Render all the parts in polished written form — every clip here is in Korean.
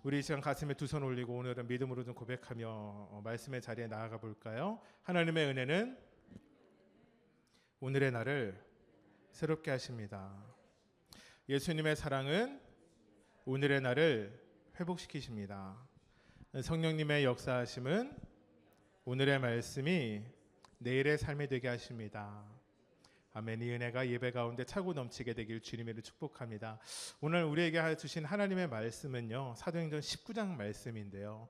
우리 이 시간 가슴에 두 손 올리고 오늘은 믿음으로 좀 고백하며 말씀의 자리에 나아가 볼까요? 하나님의 은혜는 오늘의 나를 새롭게 하십니다. 예수님의 사랑은 오늘의 나를 회복시키십니다. 성령님의 역사하심은 오늘의 말씀이 내일의 삶이 되게 하십니다. 아멘. 이 은혜가 예배 가운데 차고 넘치게 되길 주님으로 축복합니다. 오늘 우리에게 주신 하나님의 말씀은요, 사도행전 19장 말씀인데요,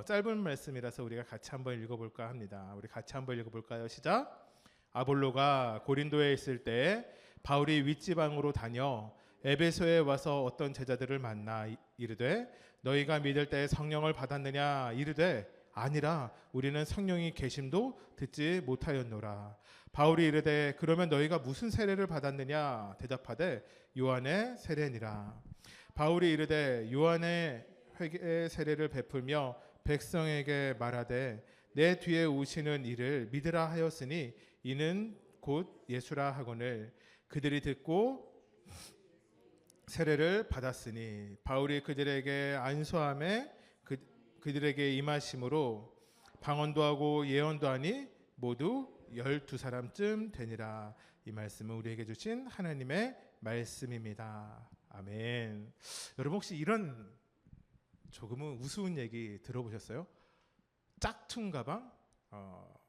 짧은 말씀이라서 우리가 같이 한번 읽어볼까 합니다. 우리 같이 한번 읽어볼까요? 시작. 아볼로가 고린도에 있을 때 바울이 윗지방으로 다녀 에베소에 와서 어떤 제자들을 만나 이르되 너희가 믿을 때 성령을 받았느냐 이르되 아니라 우리는 성령이 계심도 듣지 못하였노라. 바울이 이르되 그러면 너희가 무슨 세례를 받았느냐 대답하되 요한의 세례니라. 바울이 이르되 요한의 회개 세례를 베풀며 백성에게 말하되 내 뒤에 오시는 이를 믿으라 하였으니 이는 곧 예수라 하거늘 그들이 듣고 세례를 받았으니 바울이 그들에게 안수함에 그들에게 임하심으로 방언도 하고 예언도 하니 모두 12사람쯤 되니라. 이 말씀은 우리에게 주신 하나님의 말씀입니다. 아멘. 여러분 혹시 이런 조금은 우스운 얘기 들어보셨어요? 짝퉁 가방,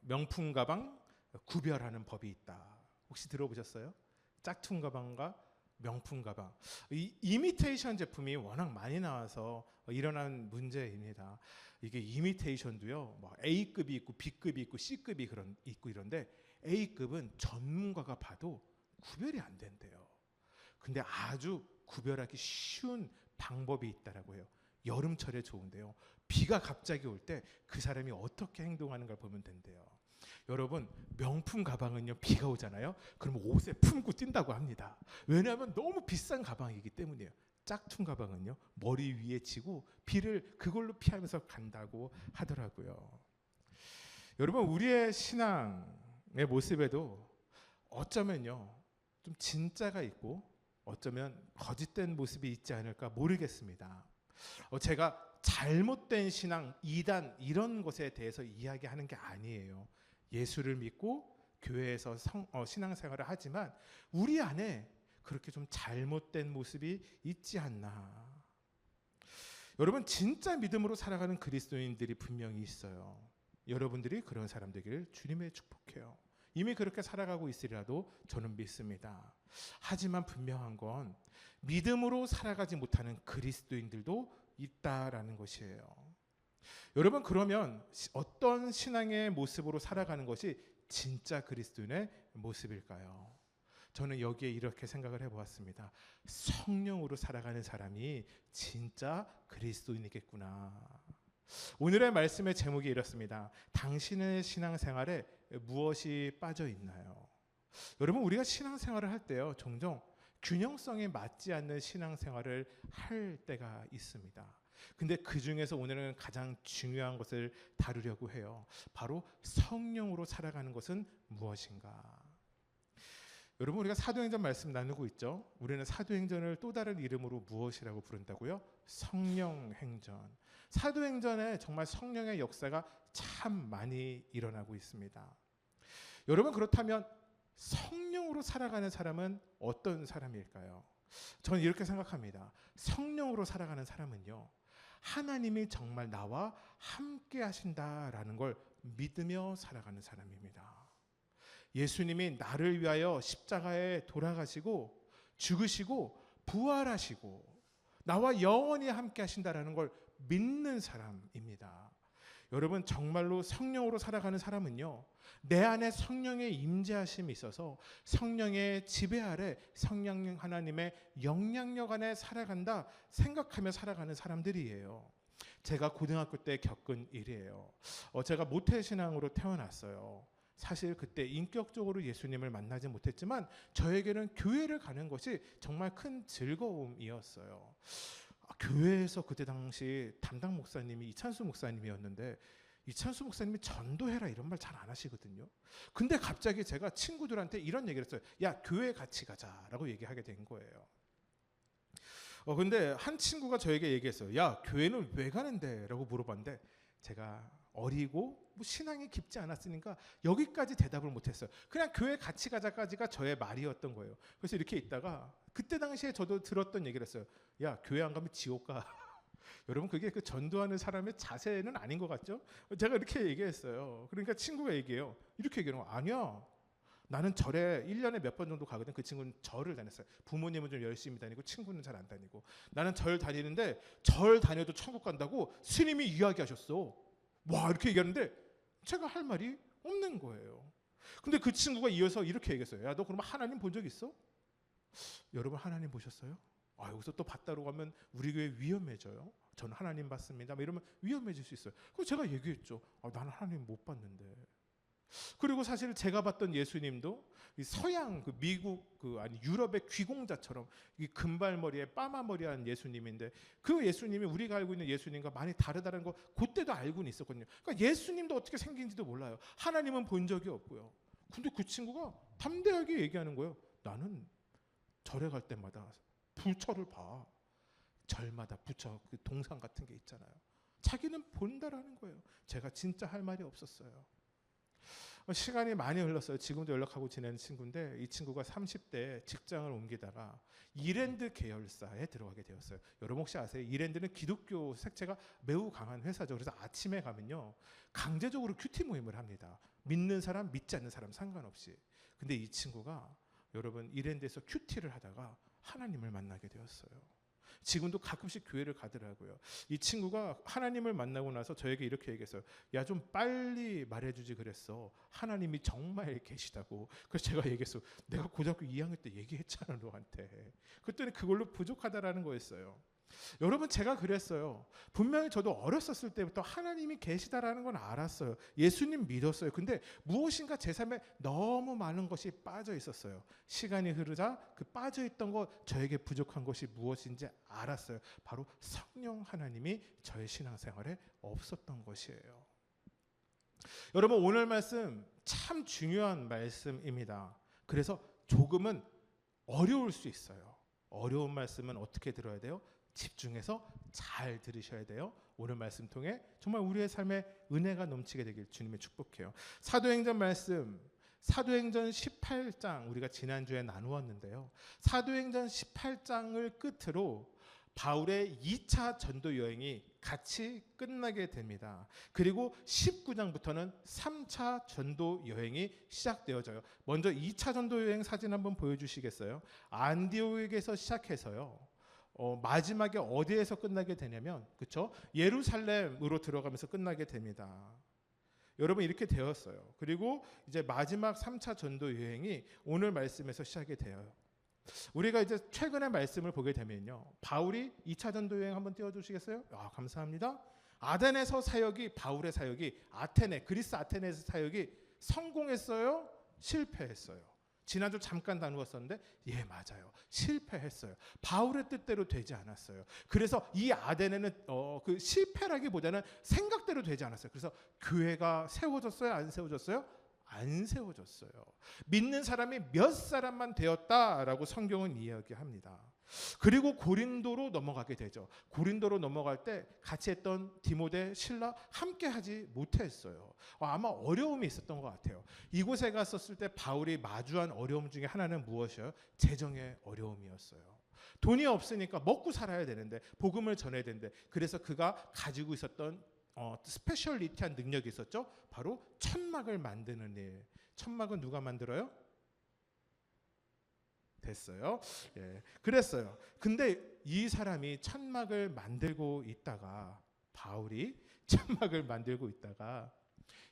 명품 가방 구별하는 법이 있다. 혹시 들어보셨어요? 짝퉁 가방과 명품 가방. 이 이미테이션 제품이 워낙 많이 나와서 일어난 문제입니다. 이게 이미테이션도요, 뭐 A급이 있고 B급이 있고 C급이 있고 이런데 A급은 전문가가 봐도 구별이 안 된대요. 근데 아주 구별하기 쉬운 방법이 있다라고 해요. 여름철에 좋은데요. 비가 갑자기 올 때 그 사람이 어떻게 행동하는가 보면 된대요. 여러분 명품 가방은요 비가 오잖아요. 그럼 옷에 품고 뛴다고 합니다. 왜냐하면 너무 비싼 가방이기 때문이에요. 짝퉁 가방은요 머리 위에 지고 비를 그걸로 피하면서 간다고 하더라고요. 여러분 우리의 신앙의 모습에도 어쩌면요 좀 진짜가 있고 어쩌면 거짓된 모습이 있지 않을까 모르겠습니다. 제가 잘못된 신앙, 이단 이런 것에 대해서 이야기하는 게 아니에요. 예수를 믿고 교회에서 신앙생활을 하지만 우리 안에 그렇게 좀 잘못된 모습이 있지 않나. 여러분 진짜 믿음으로 살아가는 그리스도인들이 분명히 있어요. 여러분들이 그런 사람 되기를 주님의 축복해요. 이미 그렇게 살아가고 있으리라도 저는 믿습니다. 하지만 분명한 건 믿음으로 살아가지 못하는 그리스도인들도 있다라는 것이에요. 여러분 그러면 어떤 신앙의 모습으로 살아가는 것이 진짜 그리스도인의 모습일까요? 저는 여기에 이렇게 생각을 해보았습니다. 성령으로 살아가는 사람이 진짜 그리스도인이겠구나. 오늘의 말씀의 제목이 이렇습니다. 당신의 신앙생활에 무엇이 빠져 있나요? 여러분 우리가 신앙생활을 할 때요 종종 균형성에 맞지 않는 신앙생활을 할 때가 있습니다. 근데 그 중에서 오늘은 가장 중요한 것을 다루려고 해요. 바로 성령으로 살아가는 것은 무엇인가? 여러분 우리가 사도행전 말씀 나누고 있죠. 우리는 사도행전을 또 다른 이름으로 무엇이라고 부른다고요? 성령행전. 사도행전에 정말 성령의 역사가 참 많이 일어나고 있습니다. 여러분 그렇다면 성령으로 살아가는 사람은 어떤 사람일까요? 저는 이렇게 생각합니다. 성령으로 살아가는 사람은요 하나님이 정말 나와 함께 하신다라는 걸 믿으며 살아가는 사람입니다. 예수님이 나를 위하여 십자가에 돌아가시고 죽으시고 부활하시고 나와 영원히 함께 하신다라는 걸 믿는 사람입니다. 여러분 정말로 성령으로 살아가는 사람은요 내 안에 성령의 임재하심이 있어서 성령의 지배 아래 성령 하나님의 영향력 안에 살아간다 생각하며 살아가는 사람들이에요. 제가 고등학교 때 겪은 일이에요. 제가 모태신앙으로 태어났어요. 사실 그때 인격적으로 예수님을 만나지 못했지만 저에게는 교회를 가는 것이 정말 큰 즐거움이었어요. 교회에서 그때 당시 담당 목사님이 이찬수 목사님이었는데 이찬수 목사님이 전도해라 이런 말 잘 안 하시거든요. 근데 갑자기 제가 친구들한테 이런 얘기를 했어요. 야 교회 같이 가자라고 얘기하게 된 거예요. 근데 한 친구가 저에게 얘기했어요. 야, 교회는 왜 가는데? 라고 물어봤는데 제가 어리고 뭐 신앙이 깊지 않았으니까 여기까지 대답을 못했어요. 그냥 교회 같이 가자까지가 저의 말이었던 거예요. 그래서 이렇게 있다가 그때 당시에 저도 들었던 얘기를 했어요. 야, 교회 안 가면 지옥 가. 여러분, 그게 그 전도하는 사람의 자세는 아닌 것 같죠? 제가 이렇게 얘기했어요. 그러니까 친구가 얘기해요. 이렇게 얘기하는 거 아니야. 나는 절에 1년에 몇 번 정도 가거든. 그 친구는 절을 다녔어요. 부모님은 좀 열심히 다니고 친구는 잘 안 다니고. 나는 절 다니는데 절 다녀도 천국 간다고 스님이 이야기하셨어. 와, 이렇게 얘기하는데 제가 할 말이 없는 거예요. 근데 그 친구가 이어서 이렇게 얘기했어요. 야, 너 그러면 하나님 본 적 있어? 여러분, 하나님 보셨어요? 여기서 또 봤다고 하면 우리 교회 위험해져요. 저는 하나님 봤습니다. 이러면 위험해질 수 있어요. 그래서 제가 얘기했죠. 나는 하나님 못 봤는데. 그리고 사실 제가 봤던 예수님도 이 서양 그 미국 아니 유럽의 귀공자처럼 이 금발머리에 빠마머리한 예수님인데 그 예수님이 우리가 알고 있는 예수님과 많이 다르다는 거 그때도 알고는 있었거든요. 그러니까 예수님도 어떻게 생긴지도 몰라요. 하나님은 본 적이 없고요. 근데 그 친구가 담대하게 얘기하는 거예요. 나는 절에 갈 때마다 부처를 봐. 절마다 부처 그 동상 같은 게 있잖아요. 자기는 본다라는 거예요. 제가 진짜 할 말이 없었어요. 시간이 많이 흘렀어요. 지금도 연락하고 지내는 친구인데 이 친구가 30대에 직장을 옮기다가 이랜드 계열사에 들어가게 되었어요. 여러분 혹시 아세요? 이랜드는 기독교 색채가 매우 강한 회사죠. 그래서 아침에 가면요 강제적으로 큐티 모임을 합니다. 믿는 사람 믿지 않는 사람 상관없이. 근데 이 친구가 여러분 이랜드에서 큐티를 하다가 하나님을 만나게 되었어요. 지금도 가끔씩 교회를 가더라고요. 이 친구가 하나님을 만나고 나서 저에게 이렇게 얘기했어요. 야, 좀 빨리 말해주지 그랬어. 하나님이 정말 계시다고. 그래서 제가 얘기했어요. 내가 고등학교 2학년 때 얘기했잖아 너한테. 그랬더니 그걸로 부족하다라는 거였어요. 여러분, 제가 그랬어요. 분명히 저도 어렸었을 때부터 하나님이 계시다라는 건 알았어요. 예수님 믿었어요. 근데 무엇인가 제 삶에 너무 많은 것이 빠져 있었어요. 시간이 흐르자 그 빠져 있던 것, 저에게 부족한 것이 무엇인지 알았어요. 바로 성령 하나님이 저의 신앙생활에 없었던 것이에요. 여러분, 오늘 말씀 참 중요한 말씀입니다. 그래서 조금은 어려울 수 있어요. 어려운 말씀은 어떻게 들어야 돼요? 집중해서 잘 들으셔야 돼요. 오늘 말씀 통해 정말 우리의 삶에 은혜가 넘치게 되길 주님의 축복해요. 사도행전 말씀, 사도행전 18장 우리가 지난주에 나누었는데요. 사도행전 18장을 끝으로 바울의 2차 전도 여행이 같이 끝나게 됩니다. 그리고 19장부터는 3차 전도 여행이 시작되어져요. 먼저 2차 전도 여행 사진 한번 보여주시겠어요? 안디옥에서 시작해서요. 마지막에 어디에서 끝나게 되냐면, 그렇죠? 예루살렘으로 들어가면서 끝나게 됩니다. 여러분, 이렇게 되었어요. 그리고 이제 마지막 3차 전도 여행이 오늘 말씀에서 시작이 돼요. 우리가 이제 최근의 말씀을 보게 되면요, 바울이 2차 전도 여행 한번 띄워주시겠어요? 감사합니다. 아덴에서 사역이, 바울의 사역이 아테네, 그리스 아테네에서 사역이 성공했어요? 실패했어요? 지난주 잠깐 다루었었는데 맞아요. 실패했어요. 바울의 뜻대로 되지 않았어요. 그래서 이 아덴에는 그 실패라기보다는 생각대로 되지 않았어요. 그래서 교회가 세워졌어요? 안 세워졌어요? 안 세워졌어요. 믿는 사람이 몇 사람만 되었다라고 성경은 이야기합니다. 그리고 고린도로 넘어가게 되죠. 고린도로 넘어갈 때 같이 했던 디모데, 실라 함께 하지 못했어요. 아마 어려움이 있었던 것 같아요. 이곳에 갔었을 때 바울이 마주한 어려움 중에 하나는 무엇이에요? 재정의 어려움이었어요. 돈이 없으니까 먹고 살아야 되는데, 복음을 전해야 되는데, 그래서 그가 가지고 있었던 스페셜리티한 능력이 있었죠. 바로 천막을 만드는 일. 천막은 누가 만들어요? 됐어요. 그랬어요. 근데 이 사람이 천막을 만들고 있다가, 바울이 천막을 만들고 있다가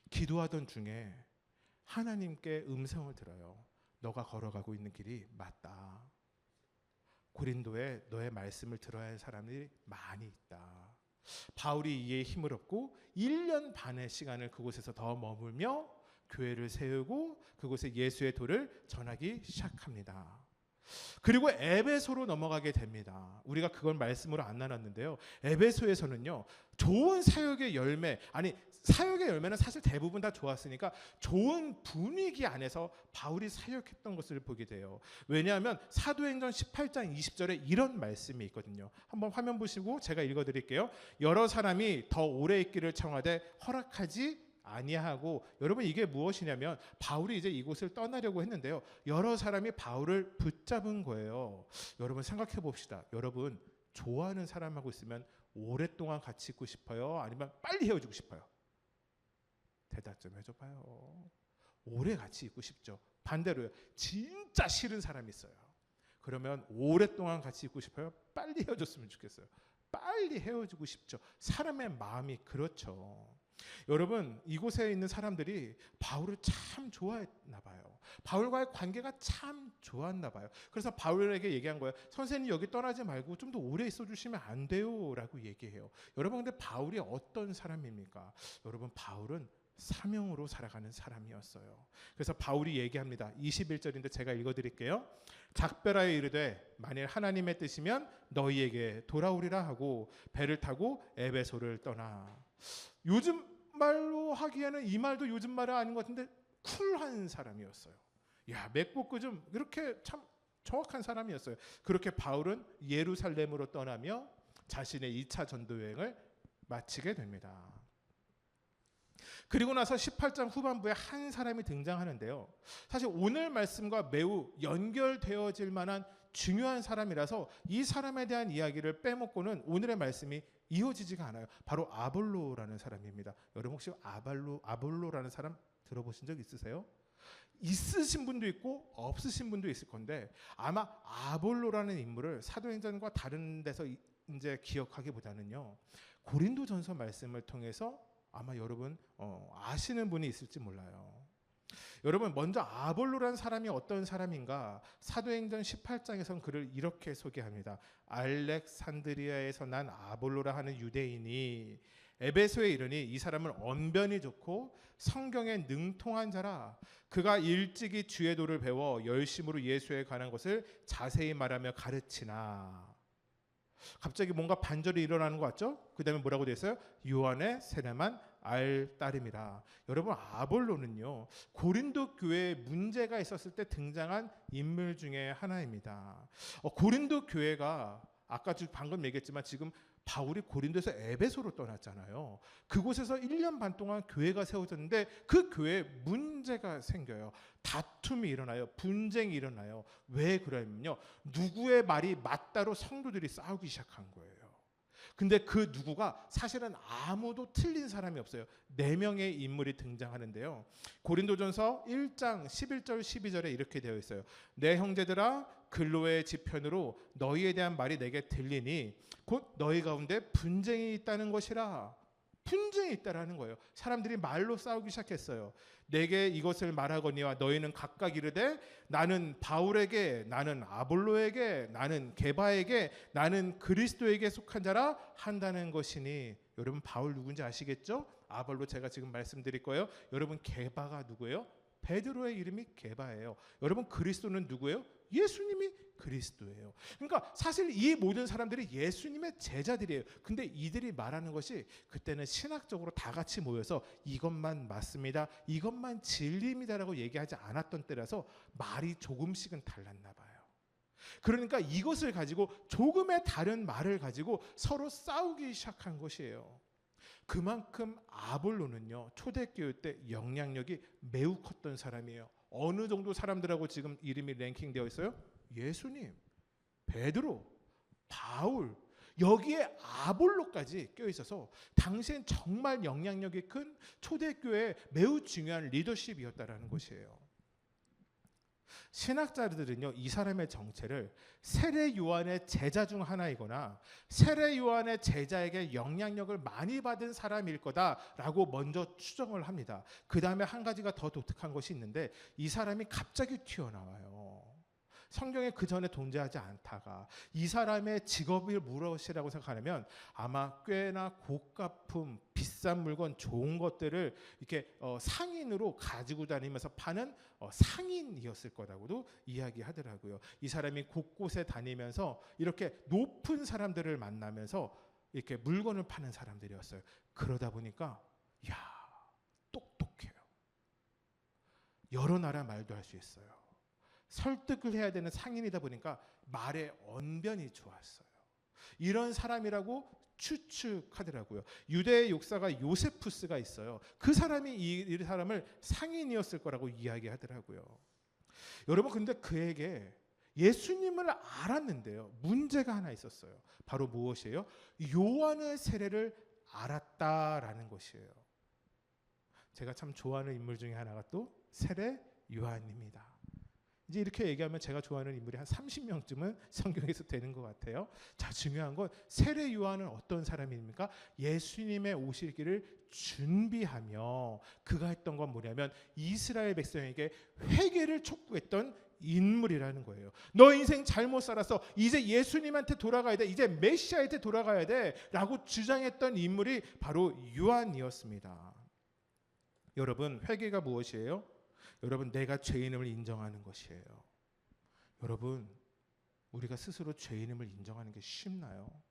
기도하던 중에 하나님께 음성을 들어요. 너가 걸어가고 있는 길이 맞다. 고린도에 너의 말씀을 들어야 할 사람들이 많이 있다. 바울이 이에 힘을 얻고 1년 반의 시간을 그곳에서 더 머물며 교회를 세우고 그곳에 예수의 도를 전하기 시작합니다. 그리고 에베소로 넘어가게 됩니다. 우리가 그걸 말씀으로 안 나눴는데요. 에베소에서는요, 좋은 사역의 열매, 아니 사역의 열매는 사실 대부분 다 좋았으니까 좋은 분위기 안에서 바울이 사역했던 것을 보게 돼요. 왜냐하면 사도행전 18장 20절에 이런 말씀이 있거든요. 한번 화면 보시고 제가 읽어드릴게요. 여러 사람이 더 오래 있기를 청하되 허락하지 아니하고, 여러분 이게 무엇이냐면 바울이 이제 이곳을 떠나려고 했는데요. 여러 사람이 바울을 붙잡은 거예요. 여러분 생각해 봅시다. 여러분 좋아하는 사람하고 있으면 오랫동안 같이 있고 싶어요? 아니면 빨리 헤어지고 싶어요? 대답 좀 해줘봐요. 오래 같이 있고 싶죠. 반대로요. 진짜 싫은 사람이 있어요. 그러면 오랫동안 같이 있고 싶어요? 빨리 헤어졌으면 좋겠어요. 빨리 헤어지고 싶죠. 사람의 마음이 그렇죠. 여러분 이곳에 있는 사람들이 바울을 참 좋아했나 봐요. 바울과의 관계가 참 좋았나 봐요. 그래서 바울에게 얘기한 거예요. 선생님 여기 떠나지 말고 좀 더 오래 있어 주시면 안 돼요? 라고 얘기해요. 여러분 근데 바울이 어떤 사람입니까? 여러분 바울은 사명으로 살아가는 사람이었어요. 그래서 바울이 얘기합니다. 21절인데 제가 읽어드릴게요. 작별하여 이르되 만일 하나님의 뜻이면 너희에게 돌아오리라 하고 배를 타고 에베소를 떠나. 요즘 말로 하기에는 이 말도 요즘 말은 아닌 것 같은데 쿨한 사람이었어요. 야, 맺고 좀 그렇게 참 정확한 사람이었어요. 그렇게 바울은 예루살렘으로 떠나며 자신의 2차 전도 여행을 마치게 됩니다. 그리고 나서 18장 후반부에 한 사람이 등장하는데요. 사실 오늘 말씀과 매우 연결되어질 만한 중요한 사람이라서 이 사람에 대한 이야기를 빼먹고는 오늘의 말씀이 이어지지가 않아요. 바로 아볼로라는 사람입니다. 여러분 혹시 아볼로라는 사람 들어보신 적 있으세요? 있으신 분도 있고 없으신 분도 있을 건데 아마 아볼로라는 인물을 사도행전과 다른 데서 이제 기억하기보다는요. 고린도전서 말씀을 통해서 아마 여러분 아시는 분이 있을지 몰라요. 여러분 먼저 아볼로라는 사람이 어떤 사람인가? 사도행전 18장에서는 그를 이렇게 소개합니다. 알렉산드리아에서 난 아볼로라 하는 유대인이 에베소에 이르니 이 사람은 언변이 좋고 성경에 능통한 자라. 그가 일찍이 주의 도를 배워 열심으로 예수에 관한 것을 자세히 말하며 가르치나. 갑자기 뭔가 반절이 일어나는 것 같죠? 그 다음에 뭐라고 되어 있어요? 요한의 세례만 알 따름이라. 여러분 아볼로는요 고린도 교회에 문제가 있었을 때 등장한 인물 중에 하나입니다. 고린도 교회가 아까 방금 얘기했지만 지금 바울이 고린도에서 에베소로 떠났잖아요. 그곳에서 1년 반 동안 교회가 세워졌는데 그 교회에 문제가 생겨요. 다툼이 일어나요. 분쟁이 일어나요. 왜 그러냐면요. 누구의 말이 맞다로 성도들이 싸우기 시작한 거예요. 근데 그 누구가 사실은 아무도 틀린 사람이 없어요. 4명의 인물이 등장하는데요. 고린도전서 1장 11절 12절에 이렇게 되어 있어요. 내 형제들아 글로의 지편으로 너희에 대한 말이 내게 들리니 곧 너희 가운데 분쟁이 있다는 것이라. 분쟁이 있다라는 거예요. 사람들이 말로 싸우기 시작했어요. 내게 이것을 말하거니와 너희는 각각 이르되 나는 바울에게, 나는 아볼로에게, 나는 게바에게, 나는 그리스도에게 속한 자라 한다는 것이니. 여러분 바울 누군지 아시겠죠? 아볼로 제가 지금 말씀드릴 거예요. 여러분 게바가 누구예요? 베드로의 이름이 게바예요. 여러분 그리스도는 누구예요? 예수님이 그리스도예요. 그러니까 사실 이 모든 사람들이 예수님의 제자들이에요. 근데 이들이 말하는 것이 그때는 신학적으로 다 같이 모여서 이것만 맞습니다, 이것만 진리입니다라고 얘기하지 않았던 때라서 말이 조금씩은 달랐나 봐요. 그러니까 이것을 가지고 조금의 다른 말을 가지고 서로 싸우기 시작한 것이에요. 그만큼 아볼로는요 초대교회 때 영향력이 매우 컸던 사람이에요. 어느 정도 사람들하고 지금 이름이 랭킹되어 있어요? 예수님, 베드로, 바울, 여기에 아볼로까지 껴있어서 당시엔 정말 영향력이 큰 초대교회의 매우 중요한 리더십이었다라는 것이에요. 신학자들은요 이 사람의 정체를 세례 요한의 제자 중 하나이거나 세례 요한의 제자에게 영향력을 많이 받은 사람일 거다라고 먼저 추정을 합니다. 그 다음에 한 가지가 더 독특한 것이 있는데 이 사람이 갑자기 튀어나와요. 성경에 그 전에 존재하지 않다가 이 사람의 직업이 무엇이라고 생각하냐면 아마 꽤나 고가품, 비싼 물건, 좋은 것들을 이렇게 상인으로 가지고 다니면서 파는 상인이었을 거라고도 이야기하더라고요. 이 사람이 곳곳에 다니면서 이렇게 높은 사람들을 만나면서 이렇게 물건을 파는 사람들이었어요. 그러다 보니까 야 여러 나라 말도 할 수 있어요. 설득을 해야 되는 상인이다 보니까 말의 언변이 좋았어요. 이런 사람이라고 추측하더라고요. 유대의 역사가 요세푸스가 있어요. 그 사람이 이 사람을 상인이었을 거라고 이야기하더라고요. 여러분, 근데 그에게 예수님을 알았는데요, 문제가 하나 있었어요. 바로 무엇이에요? 요한의 세례를 알았다라는 것이에요. 제가 참 좋아하는 인물 중에 하나가 또 세례 요한입니다. 이제 이렇게 얘기하면 제가 좋아하는 인물이 한 30명쯤은 성경에서 되는 것 같아요. 자, 중요한 건 세례 요한은 어떤 사람입니까? 예수님의 오실 길을 준비하며 그가 했던 건 뭐냐면 이스라엘 백성에게 회개를 촉구했던 인물이라는 거예요. 너 인생 잘못 살아서 이제 예수님한테 돌아가야 돼, 이제 메시아한테 돌아가야 돼 라고 주장했던 인물이 바로 요한이었습니다. 여러분, 회개가 무엇이에요? 여러분, 내가 죄인임을 인정하는 것이에요. 여러분, 우리가 스스로 죄인임을 인정하는 게 쉽나요?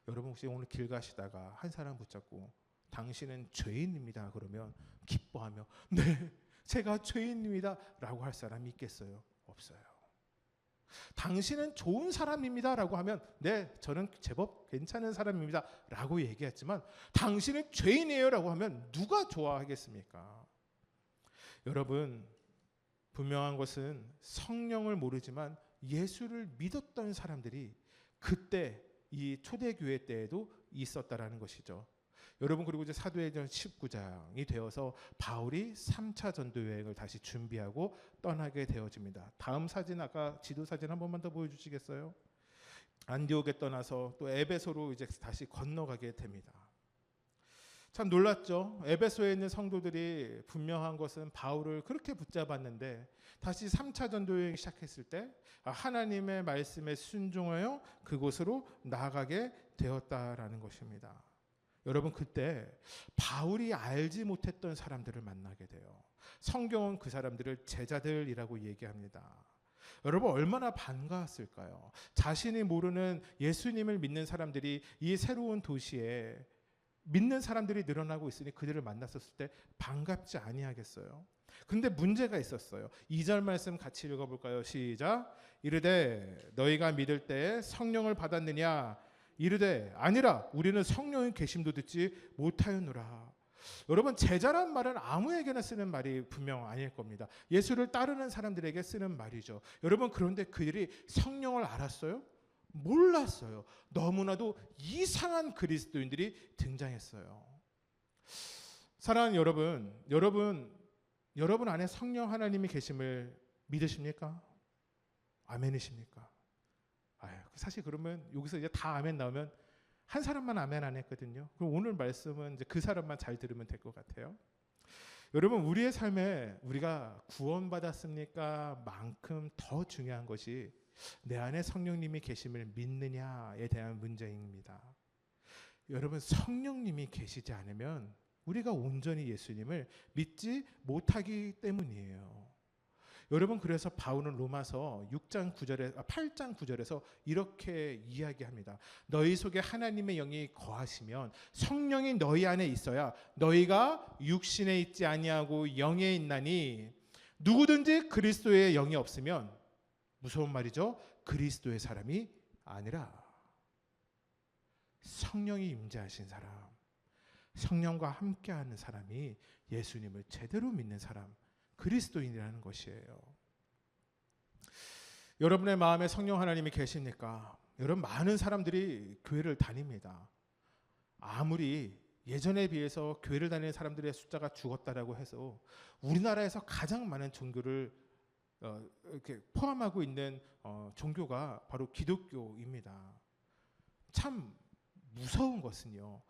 여러분, 혹시 오늘 길 가시다가 한 사람 붙잡고 당신은 죄인입니다 그러면 기뻐하며 네, 제가 죄인입니다 라고 할 사람이 있겠어요? 없어요. 당신은 좋은 사람입니다 라고 하면 네, 저는 제법 괜찮은 사람입니다 라고 얘기했지만 당신은 죄인이에요 라고 하면 누가 좋아하겠습니까? 여러분, 분명한 것은 성령을 모르지만 예수를 믿었던 사람들이 그때 이 초대교회 때에도 있었다라는 것이죠. 여러분, 그리고 이제 사도행전 19장이 되어서 바울이 3차 전도 여행을 다시 준비하고 떠나게 되어집니다. 다음 사진, 아까 지도 사진 한 번만 더 보여주시겠어요? 안디옥에 떠나서 또 에베소로 이제 다시 건너가게 됩니다. 참 놀랐죠. 에베소에 있는 성도들이 분명한 것은 바울을 그렇게 붙잡았는데 다시 3차 전도 여행 시작했을 때 하나님의 말씀에 순종하여 그곳으로 나아가게 되었다라는 것입니다. 여러분, 그때 바울이 알지 못했던 사람들을 만나게 돼요. 성경은 그 사람들을 제자들이라고 얘기합니다. 여러분, 얼마나 반가웠을까요? 자신이 모르는 예수님을 믿는 사람들이 이 새로운 도시에 믿는 사람들이 늘어나고 있으니 그들을 만났었을 때 반갑지 아니하겠어요? 근데 문제가 있었어요. 2절 말씀 같이 읽어볼까요? 시작. 이르되 너희가 믿을 때에 성령을 받았느냐? 이르되 아니라 우리는 성령의 계심도 듣지 못하였노라. 여러분, 제자란 말은 아무에게나 쓰는 말이 분명 아닐 겁니다. 예수를 따르는 사람들에게 쓰는 말이죠. 여러분, 그런데 그들이 성령을 알았어요? 몰랐어요. 너무나도 이상한 그리스도인들이 등장했어요. 사랑하는 여러분 안에 성령 하나님이 계심을 믿으십니까? 아멘이십니까? 사실 그러면 여기서 이제 다 아멘 나오면 한 사람만 아멘 안 했거든요. 그럼 오늘 말씀은 이제 그 사람만 잘 들으면 될 것 같아요. 여러분, 우리의 삶에 우리가 구원받았습니까? 만큼 더 중요한 것이 내 안에 성령님이 계심을 믿느냐에 대한 문제입니다. 여러분, 성령님이 계시지 않으면 우리가 온전히 예수님을 믿지 못하기 때문이에요. 여러분, 그래서 바울은 로마서 8장 9절에서 이렇게 이야기합니다. 너희 속에 하나님의 영이 거하시면 성령이 너희 안에 있어야 너희가 육신에 있지 아니하고 영에 있나니 누구든지 그리스도의 영이 없으면 무서운 말이죠. 그리스도의 사람이 아니라. 성령이 임재하신 사람, 성령과 함께하는 사람이 예수님을 제대로 믿는 사람, 그리스도인이라는 것이에요. 여러분의 마음에 성령 하나님이 계십니까? 여러분, 많은 사람들이 교회를 다닙니다. 아무리 예전에 비해서 교회를 다니는 사람들의 숫자가 죽었다라고 해서 우리나라에서 가장 많은 종교를 이렇게 포함하고 있는 종교가 바로 기독교입니다. 참 무서운 것은요,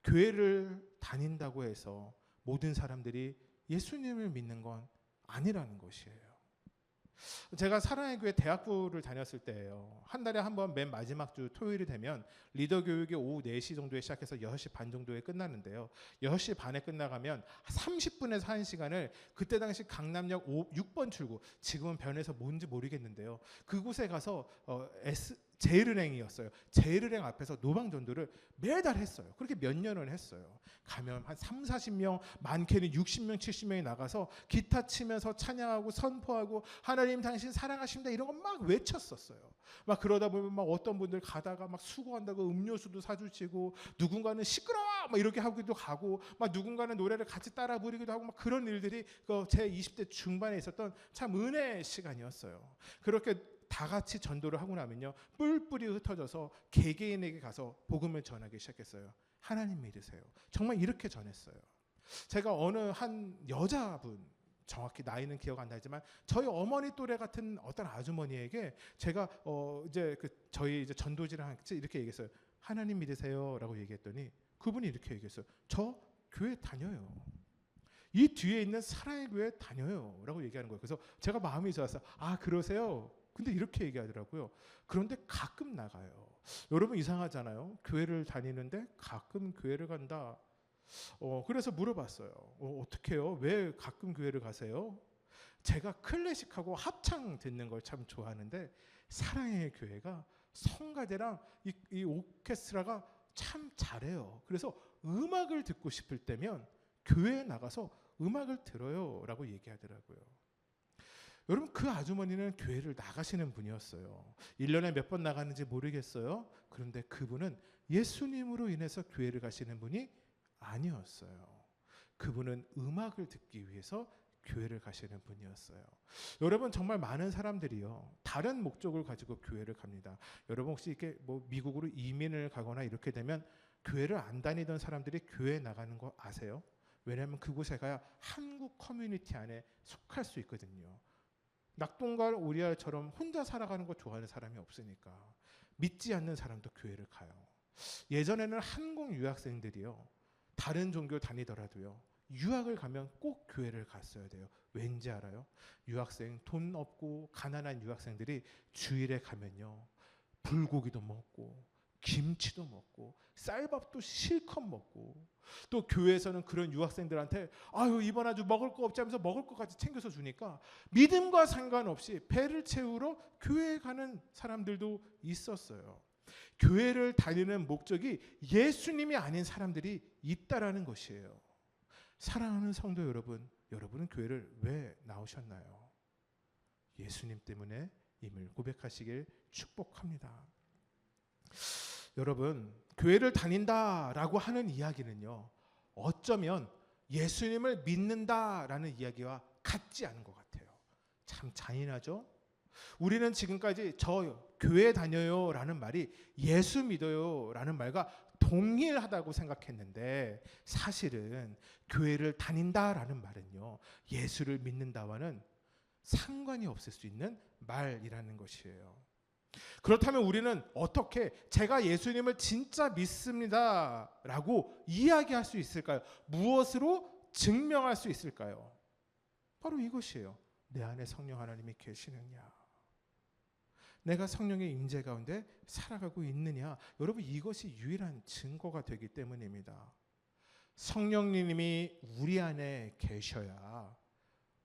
교회를 다닌다고 해서 모든 사람들이 예수님을 믿는 건 아니라는 것이에요. 제가 사랑의 교회 대학부를 다녔을 때예요. 한 달에 한 번 맨 마지막 주 토요일이 되면 리더 교육이 오후 4시 정도에 시작해서 6시 반 정도에 끝나는데요. 6시 반에 끝나가면 30분에서 1시간을 그때 당시 강남역 6번 출구, 지금은 변해서 뭔지 모르겠는데요. 그곳에 가서 제일은행이었어요. 제일은행 앞에서 노방전도를 매달 했어요. 그렇게 몇 년을 했어요. 가면 한 3, 40명, 많게는 60명, 70명이 나가서 기타 치면서 찬양하고 선포하고 하나님 당신 사랑하십니다 이런 거 막 외쳤었어요. 막 그러다 보면 막 어떤 분들 가다가 막 수고한다고 음료수도 사주시고, 누군가는 시끄러워 막 이렇게 하기도 하고, 막 누군가는 노래를 같이 따라 부르기도 하고, 막 그런 일들이 제 20대 중반에 있었던 참 은혜의 시간이었어요. 그렇게 다 같이 전도를 하고 나면요, 뿔뿔이 흩어져서 개개인에게 가서 복음을 전하기 시작했어요. 하나님 믿으세요. 정말 이렇게 전했어요. 제가 어느 한 여자분, 정확히 나이는 기억 안 나지만 저희 어머니 또래 같은 어떤 아주머니에게 제가 저희 이제 전도지를 할지 이렇게 얘기했어요. 하나님 믿으세요라고 얘기했더니 그분이 이렇게 얘기했어요. 저 교회 다녀요. 이 뒤에 있는 사랑의 교회 다녀요라고 얘기하는 거예요. 그래서 제가 마음이 좋았어요. 아, 그러세요? 근데 이렇게 얘기하더라고요. 그런데 가끔 나가요. 여러분 이상하잖아요. 교회를 다니는데 가끔 교회를 간다. 그래서 물어봤어요. 어떻게 해요? 왜 가끔 교회를 가세요? 제가 클래식하고 합창 듣는 걸 참 좋아하는데 사랑의 교회가 성가대랑 이 오케스트라가 참 잘해요. 그래서 음악을 듣고 싶을 때면 교회에 나가서 음악을 들어요 라고 얘기하더라고요. 여러분, 그 아주머니는 교회를 나가시는 분이었어요. 1년에 몇 번 나가는지 모르겠어요. 그런데 그분은 예수님으로 인해서 교회를 가시는 분이 아니었어요. 그분은 음악을 듣기 위해서 교회를 가시는 분이었어요. 여러분, 정말 많은 사람들이요, 다른 목적을 가지고 교회를 갑니다. 여러분 혹시 이렇게 미국으로 이민을 가거나 이렇게 되면 교회를 안 다니던 사람들이 교회에 나가는 거 아세요? 왜냐하면 그곳에 가야 한국 커뮤니티 안에 속할 수 있거든요. 낙동강 오리알처럼 혼자 살아가는 거 좋아하는 사람이 없으니까 믿지 않는 사람도 교회를 가요. 예전에는 한국 유학생들이요, 다른 종교 다니더라도요, 유학을 가면 꼭 교회를 갔어야 돼요. 왠지 알아요? 유학생, 돈 없고 가난한 유학생들이 주일에 가면요, 불고기도 먹고 김치도 먹고 쌀밥도 실컷 먹고, 또 교회에서는 그런 유학생들한테 아유 이번 주 먹을 거 없지 하면서 먹을 것까지 챙겨서 주니까 믿음과 상관없이 배를 채우러 교회에 가는 사람들도 있었어요. 교회를 다니는 목적이 예수님이 아닌 사람들이 있다라는 것이에요. 사랑하는 성도 여러분, 여러분은 교회를 왜 나오셨나요? 예수님 때문에 임을 고백하시길 축복합니다. 여러분, 교회를 다닌다라고 하는 이야기는요, 어쩌면 예수님을 믿는다라는 이야기와 같지 않은 것 같아요. 참 잔인하죠? 우리는 지금까지 저 교회 다녀요 라는 말이 예수 믿어요 라는 말과 동일하다고 생각했는데, 사실은 교회를 다닌다라는 말은요, 예수를 믿는다와는 상관이 없을 수 있는 말이라는 것이에요. 그렇다면 우리는 어떻게 제가 예수님을 진짜 믿습니다 라고 이야기할 수 있을까요? 무엇으로 증명할 수 있을까요? 바로 이것이에요. 내 안에 성령 하나님이 계시느냐, 내가 성령의 임재 가운데 살아가고 있느냐. 여러분, 이것이 유일한 증거가 되기 때문입니다. 성령님이 우리 안에 계셔야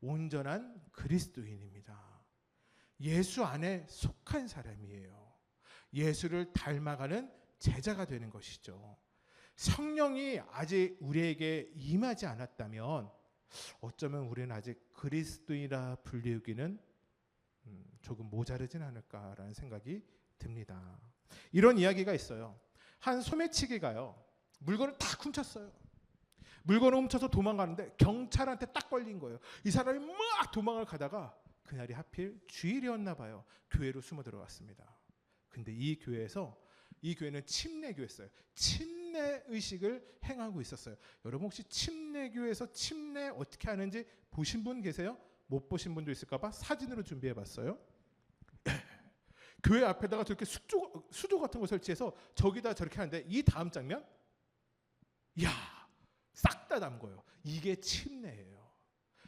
온전한 그리스도인입니다. 예수 안에 속한 사람이에요. 예수를 닮아가는 제자가 되는 것이죠. 성령이 아직 우리에게 임하지 않았다면 어쩌면 우리는 아직 그리스도인이라 불리우기는 조금 모자르진 않을까라는 생각이 듭니다. 이런 이야기가 있어요. 한 소매치기가요, 물건을 다 훔쳤어요. 물건을 훔쳐서 도망가는데 경찰한테 딱 걸린 거예요. 이 사람이 막 도망을 가다가 그날이 하필 주일이었나 봐요. 교회로 숨어 들어갔습니다. 근데 이 교회는 침례교였어요. 침례 의식을 행하고 있었어요. 여러분 혹시 침례교에서 침례 어떻게 하는지 보신 분 계세요? 못 보신 분도 있을까 봐 사진으로 준비해 봤어요. 교회 앞에다가 저렇게 수조 같은 거 설치해서 저기다 저렇게 하는데, 이 다음 장면, 이야, 싹 다 담궈요. 이게 침례예요.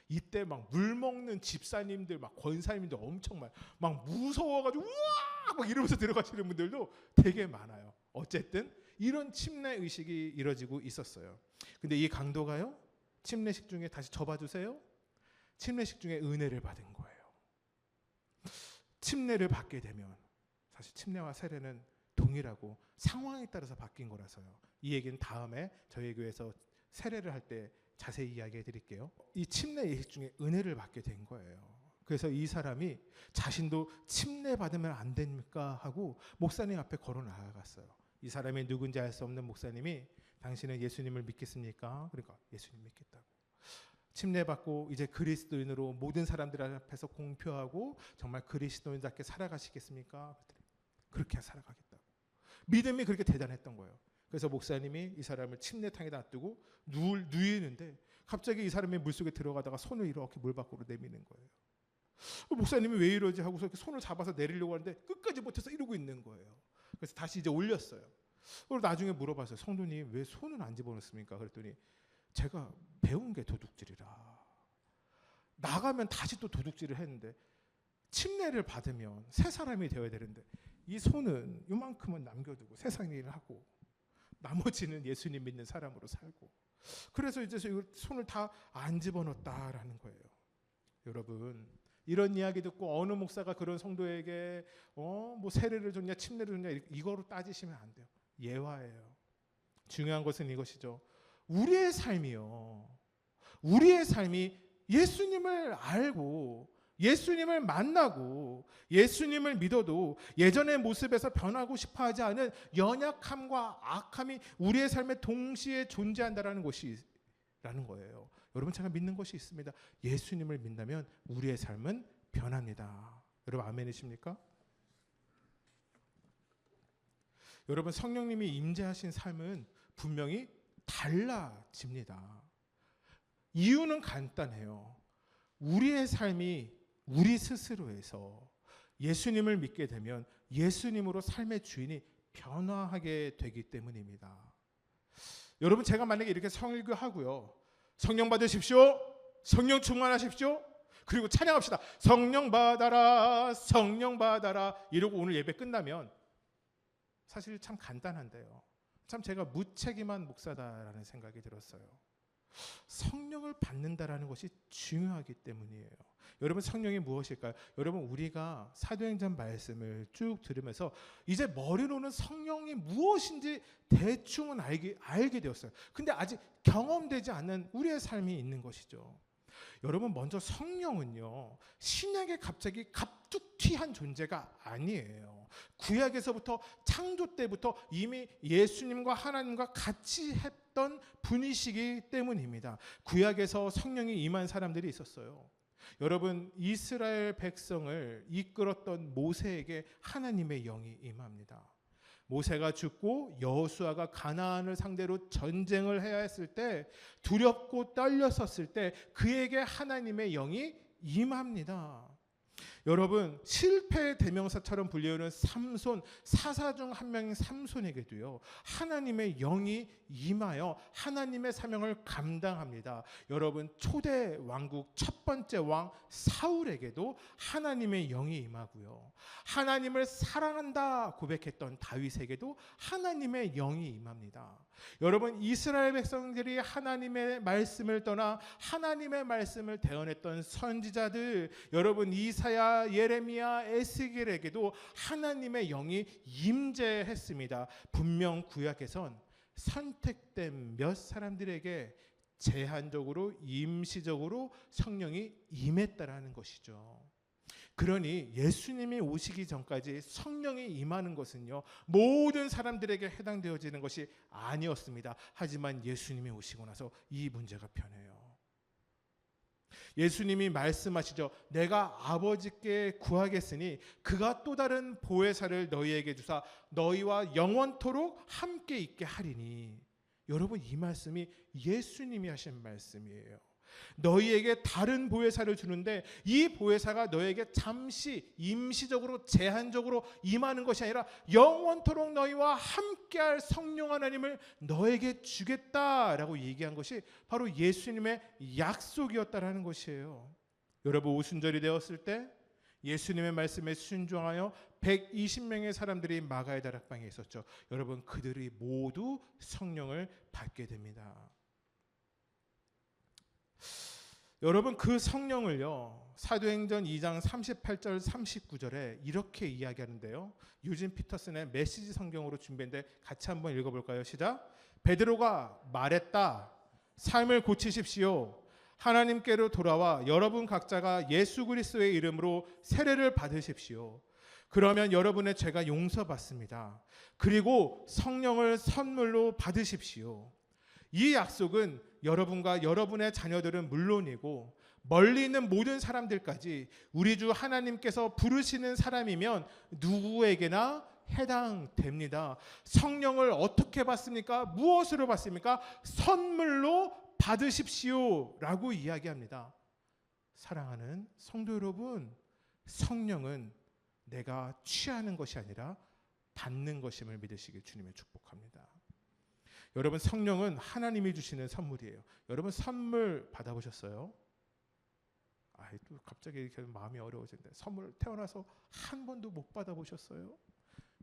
이때 막 물 먹는 집사님들, 막 권사님들 엄청 막 무서워가지고 우와 막 이러면서 들어가시는 분들도 되게 많아요. 어쨌든 이런 침례 의식이 이루어지고 있었어요. 근데 이 강도가요, 침례식 중에 다시 접어주세요. 침례식 중에 은혜를 받은 거예요. 침례를 받게 되면 사실 침례와 세례는 동일하고 상황에 따라서 바뀐 거라서요. 이 얘기는 다음에 저희 교회에서 세례를 할 때 자세히 이야기해 드릴게요. 이 침례 예식 중에 은혜를 받게 된 거예요. 그래서 이 사람이 자신도 침례 받으면 안 됩니까 하고 목사님 앞에 걸어 나아갔어요. 이 사람이 누군지 알 수 없는 목사님이 당신은 예수님을 믿겠습니까? 그러니까 예수님 믿겠다고. 침례 받고 이제 그리스도인으로 모든 사람들 앞에서 공표하고 정말 그리스도인답게 살아가시겠습니까? 그렇게 살아가겠다고. 믿음이 그렇게 대단했던 거예요. 그래서 목사님이 이 사람을 침례탕에 놔두고 누이는데 갑자기 이 사람이 물속에 들어가다가 손을 이렇게 물 밖으로 내미는 거예요. 목사님이 왜 이러지 하고서 이렇게 손을 잡아서 내리려고 하는데 끝까지 못해서 이러고 있는 거예요. 그래서 다시 이제 올렸어요. 그리고 나중에 물어봤어요. 성도님 왜 손을 안 집어넣습니까? 그랬더니 제가 배운 게 도둑질이라. 나가면 다시 또 도둑질을 했는데 침례를 받으면 새 사람이 되어야 되는데 이 손은 이만큼은 남겨두고 세상 일을 하고 나머지는 예수님 믿는 사람으로 살고 그래서 이제 손을 다 안 집어넣었다라는 거예요. 여러분 이런 이야기 듣고 어느 목사가 그런 성도에게 뭐 세례를 줬냐 침례를 줬냐 이거로 따지시면 안 돼요. 예화예요. 중요한 것은 이것이죠. 우리의 삶이요. 우리의 삶이 예수님을 알고 예수님을 만나고 예수님을 믿어도 예전의 모습에서 변하고 싶어하지 않은 연약함과 악함이 우리의 삶에 동시에 존재한다라는 것이라는 거예요. 여러분 제가 믿는 것이 있습니다. 예수님을 믿다면 우리의 삶은 변합니다. 여러분 아멘이십니까? 여러분 성령님이 임재하신 삶은 분명히 달라집니다. 이유는 간단해요. 우리의 삶이 우리 스스로에서 예수님을 믿게 되면 예수님으로 삶의 주인이 변화하게 되기 때문입니다. 여러분 제가 만약에 이렇게 성일교하고요. 성령 받으십시오. 성령 충만하십시오. 그리고 찬양합시다. 성령 받아라. 성령 받아라. 이러고 오늘 예배 끝나면 사실 참 간단한데요. 참 제가 무책임한 목사다라는 생각이 들었어요. 성령을 받는다라는 것이 중요하기 때문이에요. 여러분 성령이 무엇일까요? 여러분 우리가 사도행전 말씀을 쭉 들으면서 이제 머리로는 성령이 무엇인지 대충은 알게 되었어요. 근데 아직 경험되지 않는 우리의 삶이 있는 것이죠. 여러분 먼저 성령은요 신약에 갑자기 갑툭튀한 존재가 아니에요. 구약에서부터 창조 때부터 이미 예수님과 하나님과 같이 했던 분이시기 때문입니다. 구약에서 성령이 임한 사람들이 있었어요. 여러분 이스라엘 백성을 이끌었던 모세에게 하나님의 영이 임합니다. 모세가 죽고 여호수아가 가나안을 상대로 전쟁을 해야 했을 때 두렵고 떨렸었을 때 그에게 하나님의 영이 임합니다. 여러분 실패의 대명사처럼 불리우는 삼손 사사 중 한 명인 삼손에게도요 하나님의 영이 임하여 하나님의 사명을 감당합니다. 여러분 초대 왕국 첫 번째 왕 사울에게도 하나님의 영이 임하고요 하나님을 사랑한다 고백했던 다윗에게도 하나님의 영이 임합니다. 여러분 이스라엘 백성들이 하나님의 말씀을 떠나 하나님의 말씀을 대언했던 선지자들 여러분 이사야, 예레미야, 에스겔에게도 하나님의 영이 임재했습니다. 분명 구약에선 선택된 몇 사람들에게 제한적으로 임시적으로 성령이 임했다라는 것이죠. 그러니 예수님이 오시기 전까지 성령이 임하는 것은요 모든 사람들에게 해당되어지는 것이 아니었습니다. 하지만 예수님이 오시고 나서 이 문제가 변해요. 예수님이 말씀하시죠. 내가 아버지께 구하겠으니 그가 또 다른 보혜사를 너희에게 주사 너희와 영원토록 함께 있게 하리니. 여러분 이 말씀이 예수님이 하신 말씀이에요. 너희에게 다른 보혜사를 주는데 이 보혜사가 너에게 잠시 임시적으로 제한적으로 임하는 것이 아니라 영원토록 너희와 함께할 성령 하나님을 너에게 주겠다라고 얘기한 것이 바로 예수님의 약속이었다라는 것이에요. 여러분 오순절이 되었을 때 예수님의 말씀에 순종하여 120명의 사람들이 마가의 다락방에 있었죠. 여러분 그들이 모두 성령을 받게 됩니다. 여러분 그 성령을요 사도행전 2장 38절 39절에 이렇게 이야기하는데요. 유진 피터슨의 메시지 성경으로 준비했는데 같이 한번 읽어볼까요? 시작. 베드로가 말했다. 삶을 고치십시오. 하나님께로 돌아와 여러분 각자가 예수 그리스도의 이름으로 세례를 받으십시오. 그러면 여러분의 죄가 용서받습니다. 그리고 성령을 선물로 받으십시오. 이 약속은 여러분과 여러분의 자녀들은 물론이고 멀리 있는 모든 사람들까지 우리 주 하나님께서 부르시는 사람이면 누구에게나 해당됩니다. 성령을 어떻게 받습니까? 무엇으로 받습니까? 선물로 받으십시오 라고 이야기합니다. 사랑하는 성도 여러분, 성령은 내가 취하는 것이 아니라 받는 것임을 믿으시길 주님의 축복합니다. 여러분 성령은 하나님이 주시는 선물이에요. 여러분 선물 받아보셨어요? 또 갑자기 이렇게 마음이 어려워진다. 선물 태어나서 한 번도 못 받아보셨어요?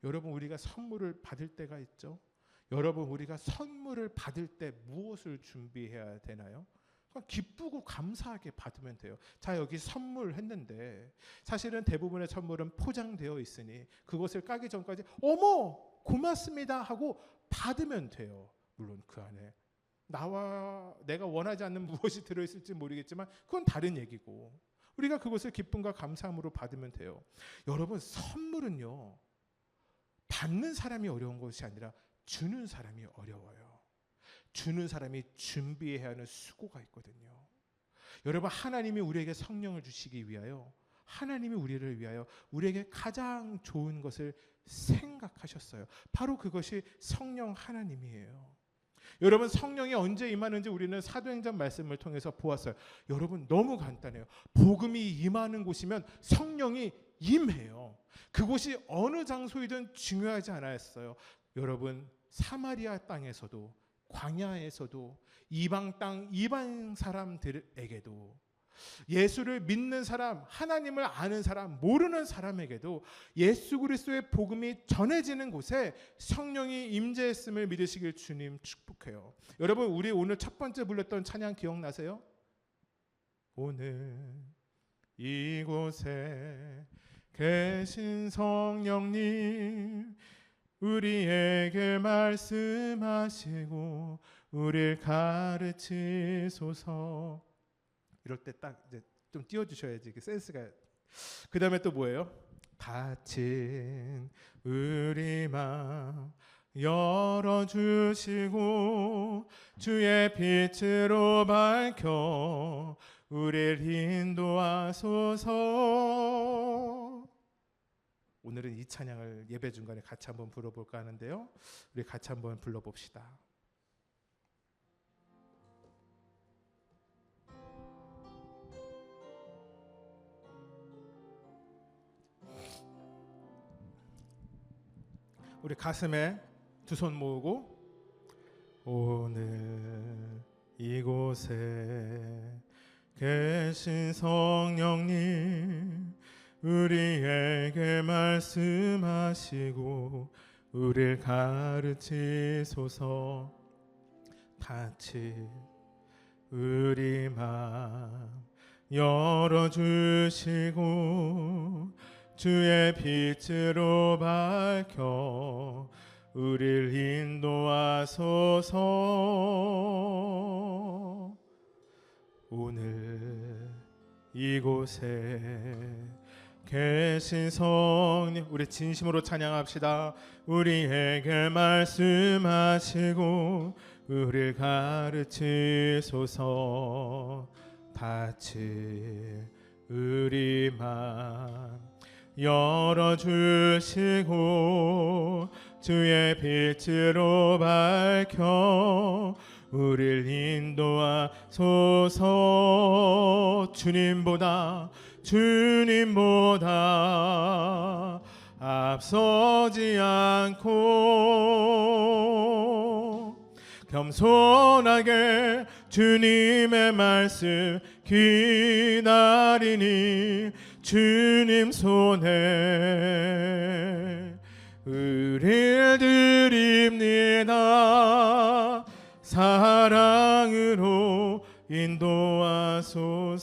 여러분 우리가 선물을 받을 때가 있죠. 여러분 우리가 선물을 받을 때 무엇을 준비해야 되나요? 그냥 기쁘고 감사하게 받으면 돼요. 자 여기 선물했는데 사실은 대부분의 선물은 포장되어 있으니 그것을 까기 전까지 어머 고맙습니다 하고 받으면 돼요. 물론 그 안에 내가 원하지 않는 무엇이 들어있을지 모르겠지만 그건 다른 얘기고 우리가 그것을 기쁨과 감사함으로 받으면 돼요. 여러분 선물은요 받는 사람이 어려운 것이 아니라 주는 사람이 어려워요. 주는 사람이 준비해야 하는 수고가 있거든요. 여러분 하나님이 우리에게 성령을 주시기 위하여 하나님이 우리를 위하여 우리에게 가장 좋은 것을 생각하셨어요. 바로 그것이 성령 하나님이에요. 여러분 성령이 언제 임하는지 우리는 사도행전 말씀을 통해서 보았어요. 여러분 너무 간단해요. 복음이 임하는 곳이면 성령이 임해요. 그곳이 어느 장소이든 중요하지 않았어요. 여러분 사마리아 땅에서도 광야에서도 이방 땅 이방 사람들에게도 예수를 믿는 사람, 하나님을 아는 사람, 모르는 사람에게도 예수 그리스도의 복음이 전해지는 곳에 성령이 임재했음을 믿으시길 주님 축복해요. 여러분 우리 오늘 첫 번째 불렀던 찬양 기억나세요? 오늘 이곳에 계신 성령님 우리에게 말씀하시고 우리를 가르치소서. 이럴 때 딱 이제 좀 띄워주셔야지 센스가. 그 다음에 또 뭐예요? 닫힌 우리 마음 열어주시고 주의 빛으로 밝혀 우리를 인도하소서. 오늘은 이 찬양을 예배 중간에 같이 한번 불러볼까 하는데요. 우리 같이 한번 불러봅시다. 우리 가슴에 두 손 모으고 오늘 이곳에 계신 성령님 우리에게 말씀하시고 우리를 가르치소서. 닫힌 우리 마음 열어주시고 주의 빛으로 밝혀 우리를 인도하소서. 오늘 이곳에 계신 성령 우리 진심으로 찬양합시다. 우리에게 말씀하시고 우리를 가르치소서. 닫힌 우리 마음 열어주시고 주의 빛으로 밝혀 우리를 인도하소서. 주님보다 앞서지 않고 겸손하게 주님의 말씀 기다리니 주님 손에 우리를 드립니다. 사랑으로 인도하소서.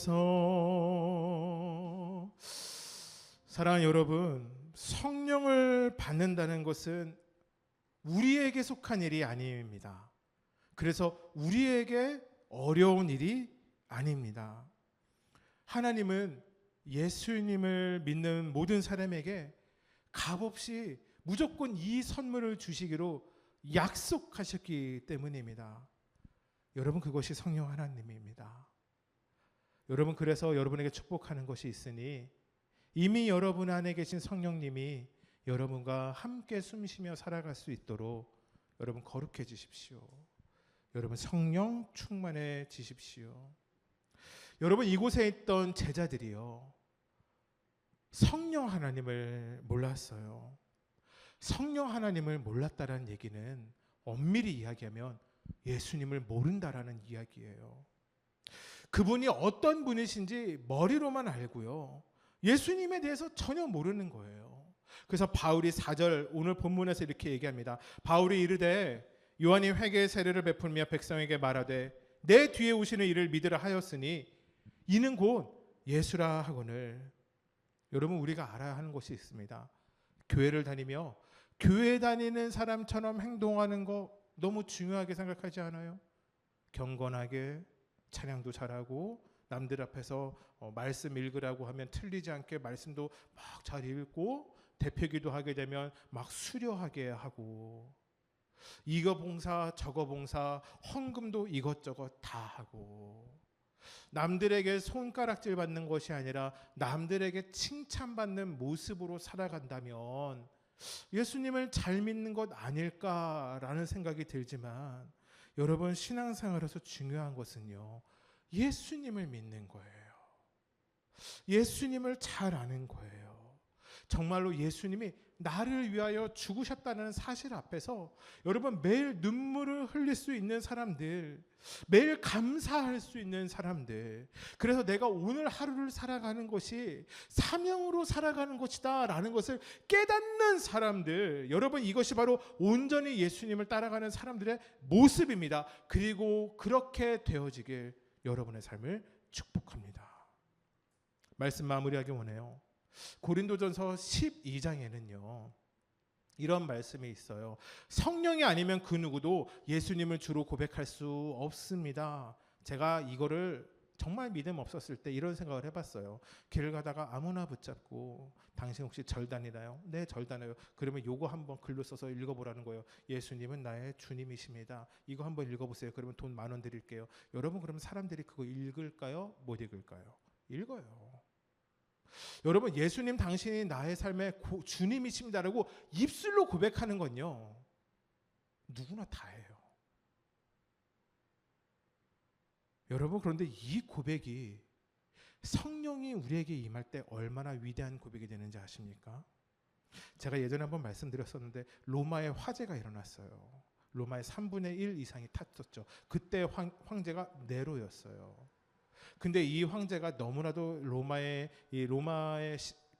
사랑하는 여러분, 성령을 받는다는 것은 우리에게 속한 일이 아닙니다. 그래서 우리에게 어려운 일이 아닙니다. 하나님은 예수님을 믿는 모든 사람에게 값없이 무조건 이 선물을 주시기로 약속하셨기 때문입니다. 여러분, 그것이 성령 하나님입니다. 여러분, 그래서 여러분에게 축복하는 것이 있으니 이미 여러분 안에 계신 성령님이 여러분과 함께 숨쉬며 살아갈 수 있도록 여러분 거룩해지십시오. 여러분 성령 충만해지십시오. 여러분, 이곳에 있던 제자들이요, 성령 하나님을 몰랐어요. 성령 하나님을 몰랐다라는 얘기는 엄밀히 이야기하면 예수님을 모른다라는 이야기예요. 그분이 어떤 분이신지 머리로만 알고요, 예수님에 대해서 전혀 모르는 거예요. 그래서 바울이 4절 오늘 본문에서 이렇게 얘기합니다. 바울이 이르되 요한이 회개의 세례를 베풀며 백성에게 말하되 내 뒤에 오시는 이를 믿으라 하였으니 이는 곧 예수라 하거늘. 여러분, 우리가 알아야 하는 것이 있습니다. 교회를 다니며 교회 다니는 사람처럼 행동하는 거 너무 중요하게 생각하지 않아요? 경건하게 찬양도 잘하고 남들 앞에서 말씀 읽으라고 하면 틀리지 않게 말씀도 막 잘 읽고 대표기도 하게 되면 막 수려하게 하고 이거 봉사 저거 봉사 헌금도 이것저것 다 하고 남들에게 손가락질 받는 것이 아니라 남들에게 칭찬받는 모습으로 살아간다면 예수님을 잘 믿는 것 아닐까라는 생각이 들지만, 여러분, 신앙생활에서 중요한 것은요, 예수님을 믿는 거예요. 예수님을 잘 아는 거예요. 정말로 예수님이 나를 위하여 죽으셨다는 사실 앞에서 여러분, 매일 눈물을 흘릴 수 있는 사람들, 매일 감사할 수 있는 사람들, 그래서 내가 오늘 하루를 살아가는 것이 사명으로 살아가는 것이다 라는 것을 깨닫는 사람들, 여러분, 이것이 바로 온전히 예수님을 따라가는 사람들의 모습입니다. 그리고 그렇게 되어지길 여러분의 삶을 축복합니다. 말씀 마무리하기 원해요. 고린도전서 12장에는요 이런 말씀이 있어요. 성령이 아니면 그 누구도 예수님을 주로 고백할 수 없습니다. 제가 이거를 정말 믿음 없었을 때 이런 생각을 해봤어요. 길을 가다가 아무나 붙잡고 당신 혹시 절 다니나요? 네, 절 다녀요. 그러면 요거 한번 글로 써서 읽어보라는 거예요. 예수님은 나의 주님이십니다. 이거 한번 읽어보세요. 그러면 돈 10,000원 드릴게요. 여러분, 그러면 사람들이 그거 읽을까요? 못 읽을까요? 읽어요. 여러분, 예수님 당신이 나의 삶의 주님이십니다라고 입술로 고백하는 건요 누구나 다 해요. 여러분, 그런데 이 고백이 성령이 우리에게 임할 때 얼마나 위대한 고백이 되는지 아십니까? 제가 예전에 한번 말씀드렸었는데 로마에 화재가 일어났어요. 로마의 3분의 1 이상이 탔었죠. 그때 황제가 네로였어요. 근데 이 황제가 너무나도 로마의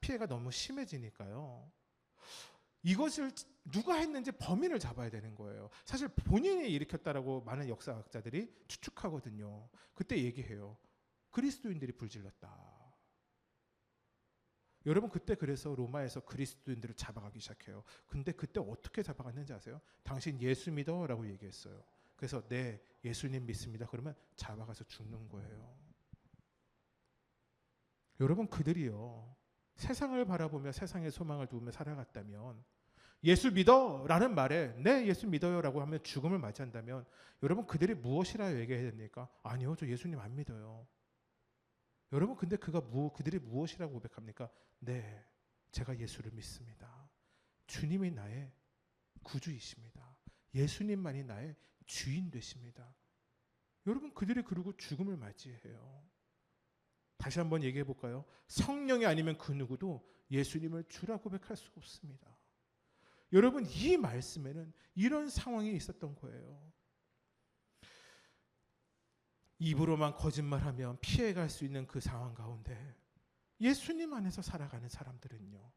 피해가 너무 심해지니까요, 이것을 누가 했는지 범인을 잡아야 되는 거예요. 사실 본인이 일으켰다라고 많은 역사학자들이 추측하거든요. 그때 얘기해요. 그리스도인들이 불질렀다. 여러분, 그때 그래서 로마에서 그리스도인들을 잡아가기 시작해요. 근데 그때 어떻게 잡아갔는지 아세요? 당신 예수 믿어? 라고 얘기했어요. 그래서 네, 예수님 믿습니다. 그러면 잡아가서 죽는 거예요. 여러분, 그들이요 세상을 바라보며 세상의 소망을 두며 살아갔다면, 예수 믿어 라는 말에 네, 예수 믿어요 라고 하면 죽음을 맞이한다면, 여러분, 그들이 무엇이라 얘기해야 됩니까? 아니요, 저 예수님 안 믿어요. 여러분, 근데 그들이 무엇이라고 고백합니까? 네, 제가 예수를 믿습니다. 주님이 나의 구주이십니다. 예수님만이 나의 주인 되십니다. 여러분, 그들이 그러고 죽음을 맞이해요. 다시 한번 얘기해 볼까요? 성령이 아니면 그 누구도 예수님을 주라 고백할 수 없습니다. 여러분, 이 말씀에는 이런 상황이 있었던 거예요. 입으로만 거짓말하면 피해갈 수 있는 그 상황 가운데 예수님 안에서 살아가는 사람들은요,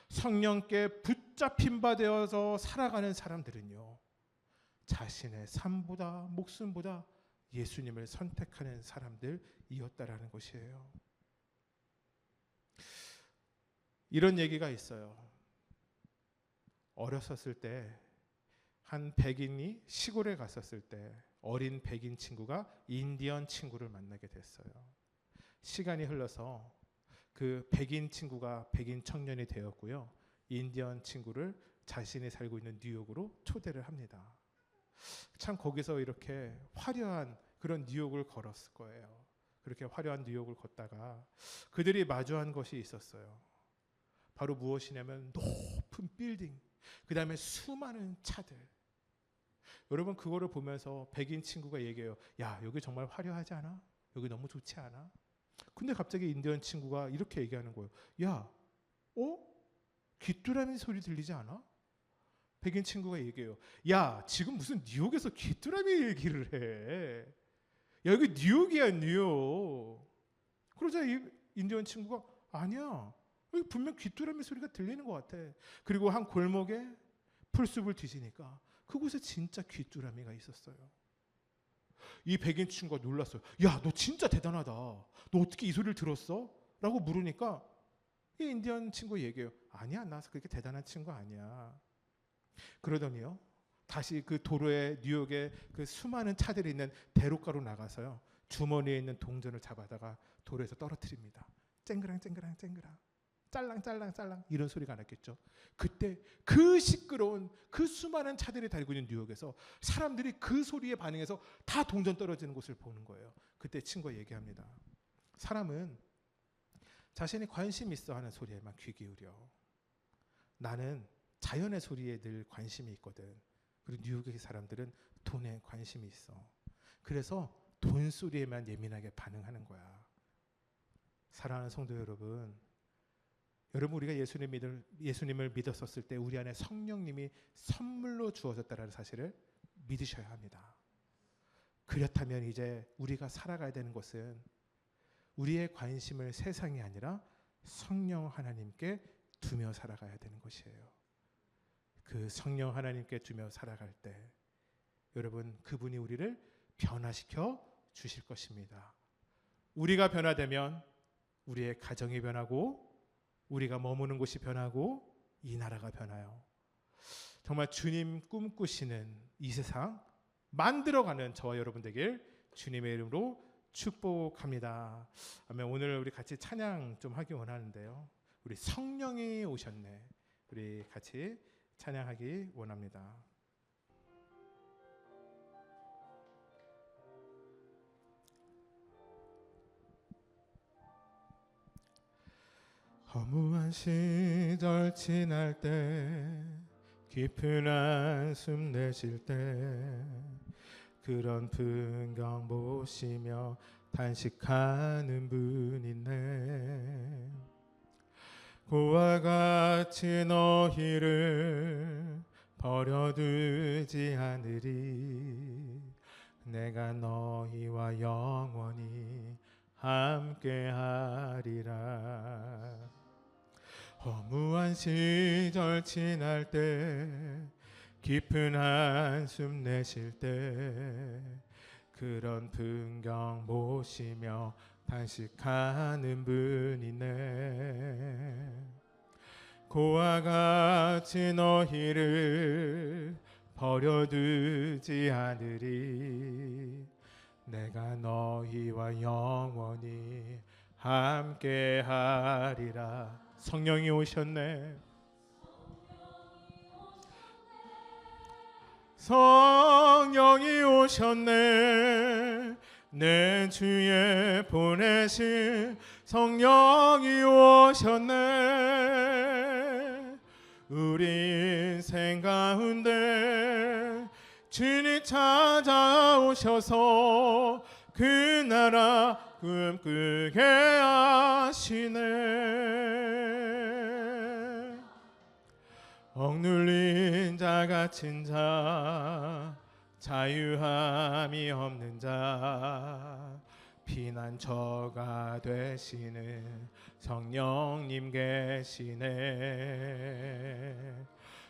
성령께 붙잡힌 바 되어서 살아가는 사람들은요, 자신의 삶보다 목숨보다 예수님을 선택하는 사람들이었다라는 것이에요. 이런 얘기가 있어요. 어렸었을 때 한 백인이 시골에 갔었을 때 어린 백인 친구가 인디언 친구를 만나게 됐어요. 시간이 흘러서 그 백인 친구가 백인 청년이 되었고요. 인디언 친구를 자신이 살고 있는 뉴욕으로 초대를 합니다. 참 거기서 이렇게 화려한 그런 뉴욕을 걸었을 거예요. 그렇게 화려한 뉴욕을 걷다가 그들이 마주한 것이 있었어요. 바로 무엇이냐면 높은 빌딩, 그 다음에 수많은 차들. 여러분 그거를 보면서 백인 친구가 얘기해요. 야, 여기 정말 화려하지 않아? 여기 너무 좋지 않아? 근데 갑자기 인디언 친구가 이렇게 얘기하는 거예요. 야, 귀뚜라미 소리 들리지 않아? 백인 친구가 얘기해요. 야, 지금 무슨 뉴욕에서 귀뚜라미 얘기를 해? 야, 여기 뉴욕이야, 뉴욕. 그러자 이 인디언 친구가 아니야. 여기 분명 귀뚜라미 소리가 들리는 것 같아. 그리고 한 골목에 풀숲을 뒤지니까 그곳에 진짜 귀뚜라미가 있었어요. 이 백인 친구가 놀랐어요. 야, 너 진짜 대단하다. 너 어떻게 이 소리를 들었어? 라고 물으니까 이 인디언 친구 얘기해요. 아니야, 나 그렇게 대단한 친구 아니야. 그러더니요, 다시 그 도로에 뉴욕에 그 수많은 차들이 있는 대로가로 나가서요, 주머니에 있는 동전을 잡아다가 도로에서 떨어뜨립니다. 쨍그랑 쨍그랑 쨍그랑, 짤랑 짤랑 짤랑, 이런 소리가 났겠죠. 그때 그 시끄러운 그 수많은 차들이 달리고 있는 뉴욕에서 사람들이 그 소리에 반응해서 다 동전 떨어지는 것을 보는 거예요. 그때 친구가 얘기합니다. 사람은 자신이 관심 있어 하는 소리에만 귀 기울여. 나는 자연의 소리에 늘 관심이 있거든. 그리고 뉴욕의 사람들은 돈에 관심이 있어. 그래서 돈 소리에만 예민하게 반응하는 거야. 사랑하는 성도 여러분, 우리가 예수님을 믿었었을 때 우리 안에 성령님이 선물로 주어졌다는 사실을 믿으셔야 합니다. 그렇다면 이제 우리가 살아가야 되는 것은 우리의 관심을 세상이 아니라 성령 하나님께 두며 살아가야 되는 것이에요. 그 성령 하나님께 두며 살아갈 때 여러분, 그분이 우리를 변화시켜 주실 것입니다. 우리가 변화되면 우리의 가정이 변하고 우리가 머무는 곳이 변하고 이 나라가 변해요. 정말 주님 꿈꾸시는 이 세상 만들어가는 저와 여러분 되길 주님의 이름으로 축복합니다. 아멘. 오늘 우리 같이 찬양 좀 하기 원하는데요. 우리 성령이 오셨네. 우리 같이 찬양하기 원합니다. 허무한 시절 지날 때, 깊은 한숨 내쉴 때, 그런 풍경 보시며 단식하는 분 있네. 그와 같이 너희를 버려두지 않으리. 내가 너희와 영원히 함께하리라. 허무한 시절 지날 때, 깊은 한숨 내쉴 때, 그런 풍경 보시며 단식하는 분이네. 그와 같이 너희를 버려두지 않으리. 내가 너희와 영원히 함께하리라. 성령이 오셨네. 성령이 오셨네. 내 주에 보내신 성령이 오셨네. 우리 인생 가운데 주님 찾아오셔서 그 나라 꿈꾸게 하시네. 억눌린 자 갇힌 자, 자유함이 없는 자, 피난처가 되시는 성령님 계시네.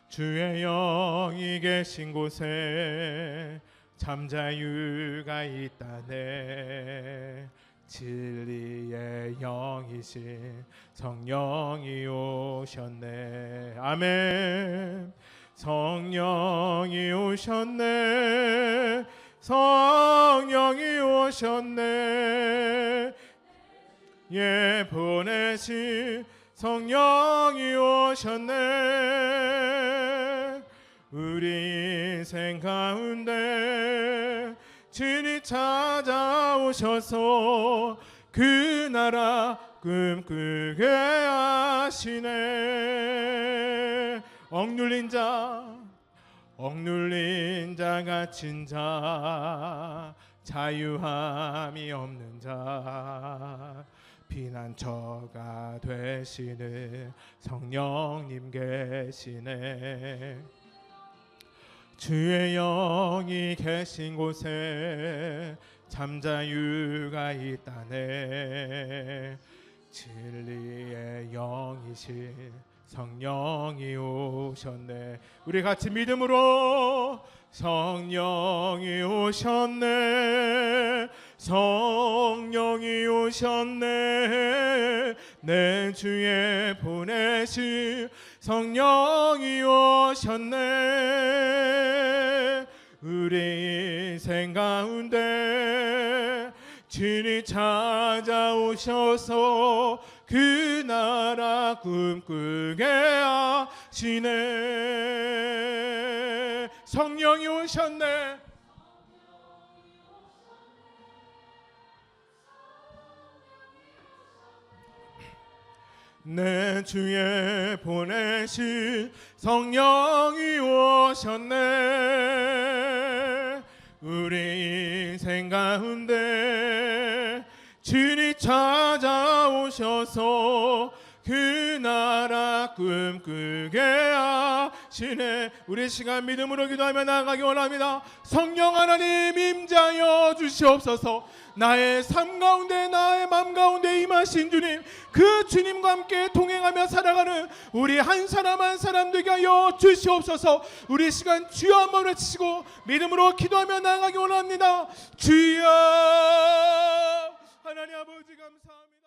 주의 영이 계신 곳에 참 자유가 있다네. 진리의 영이신 성령이 오셨네. 아멘. 성령이 오셨네. 성령이 오셨네. 예, 보내신 성령이 오셨네. 우리 인생 가운데 진이 찾아오셔서 그 나라 꿈꾸게 하시네. 억눌린 자 갇힌 자 자유함이 없는 자 피난처가 되시는 성령님 계시네. 주의 영이 계신 곳에 잠자유가 있다네. 진리의 영이신 성령이 오셨네. 우리 같이 믿음으로 성령이 오셨네. 성령이 오셨네. 내 주에 보내신 성령이 오셨네. 우리 인생 가운데 진이 찾아오셔서 그 나라 꿈꾸게 하시네. 성령이 오셨네. 내 주에 보내신 성령이 오셨네. 우리 인생 가운데 진이 찾아오셔서 그 나라 꿈꾸게 하시네. 우리 시간 믿음으로 기도하며 나아가기 원합니다. 성령 하나님 임재하여 주시옵소서. 나의 삶 가운데 나의 마음 가운데 임하신 주님, 그 주님과 함께 동행하며 살아가는 우리 한 사람 한 사람 되게 하여 주시옵소서. 우리 시간 주여 한번 외치시고 믿음으로 기도하며 나아가기 원합니다. 주여. 하나님 아버지 감사합니다.